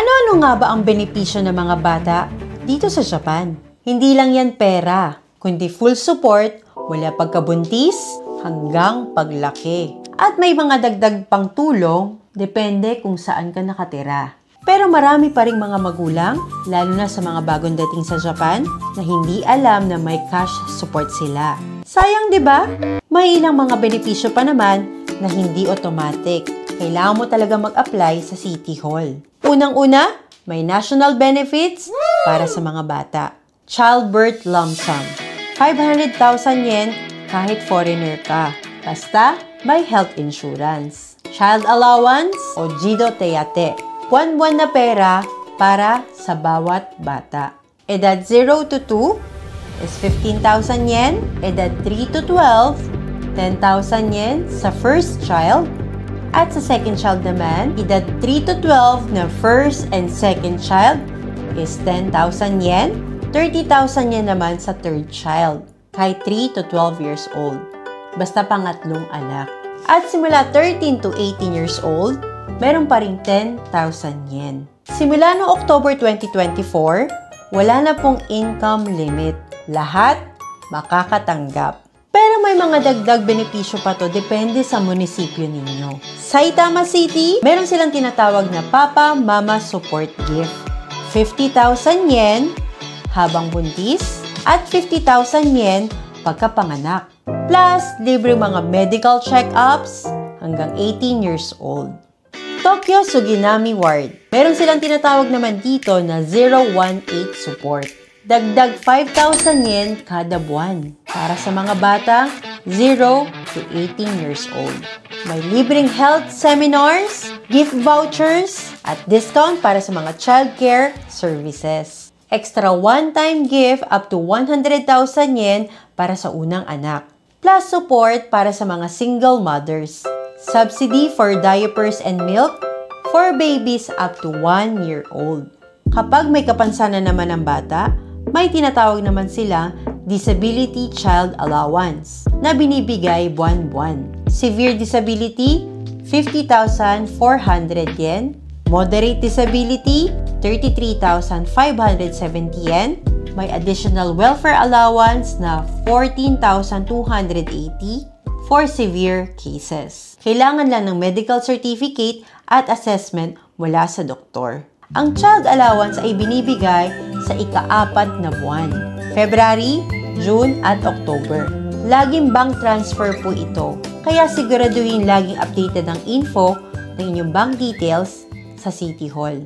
Ano-ano nga ba ang benepisyo ng mga bata dito sa Japan? Hindi lang yan pera, kundi full support mula pagkabuntis hanggang paglaki. At may mga dagdag pang tulong, depende kung saan ka nakatira. Pero marami pa ring mga magulang, lalo na sa mga bagong dating sa Japan, na hindi alam na may cash support sila. Sayang, di ba? May ilang mga benepisyo pa naman na hindi automatic. Kailangan mo talaga mag-apply sa City Hall. Unang-una, may national benefits para sa mga bata. Childbirth lump sum. 500,000 yen kahit foreigner ka. Basta may health insurance. Child allowance o Jido Teyate. Buwan-buwan na pera para sa bawat bata. Edad 0 to 2 is 15,000 yen. Edad 3 to 12, 10,000 yen sa first child. At sa second child naman, edad 3 to 12 na first and second child is 10,000 yen. 30,000 yen naman sa third child, kahit 3 to 12 years old. Basta pangatlong anak. At simula 13 to 18 years old, meron pa ring 10,000 yen. Simula noong October 2024, wala na pong income limit. Lahat makakatanggap. Pero may mga dagdag benepisyo pa to, depende sa munisipyo ninyo. Saitama City, meron silang tinatawag na Papa Mama Support Gift. 50,000 yen habang buntis at 50,000 yen pagkapanganak. Plus, libre mga medical check-ups hanggang 18 years old. Tokyo Suginami Ward, meron silang tinatawag naman dito na 018 support. Dagdag 5,000 yen kada buwan para sa mga bata 0 to 18 years old. May libreng health seminars, gift vouchers, at discount para sa mga childcare services. Extra one-time gift up to 100,000 yen para sa unang anak. Plus support para sa mga single mothers. Subsidy for diapers and milk for babies up to 1 year old. Kapag may kapansanan naman ng bata, may tinatawag naman sila Disability Child Allowance na binibigay buwan-buwan. Severe Disability, 50,400 yen. Moderate Disability, 33,570 yen. May additional welfare allowance na 14,280 for severe cases. Kailangan lang ng medical certificate at assessment mula sa doktor. Ang child allowance ay binibigay sa ika-4 na buwan, February, June at October. Laging bank transfer po ito, kaya siguraduhin laging updated ang info ng inyong bank details sa City Hall.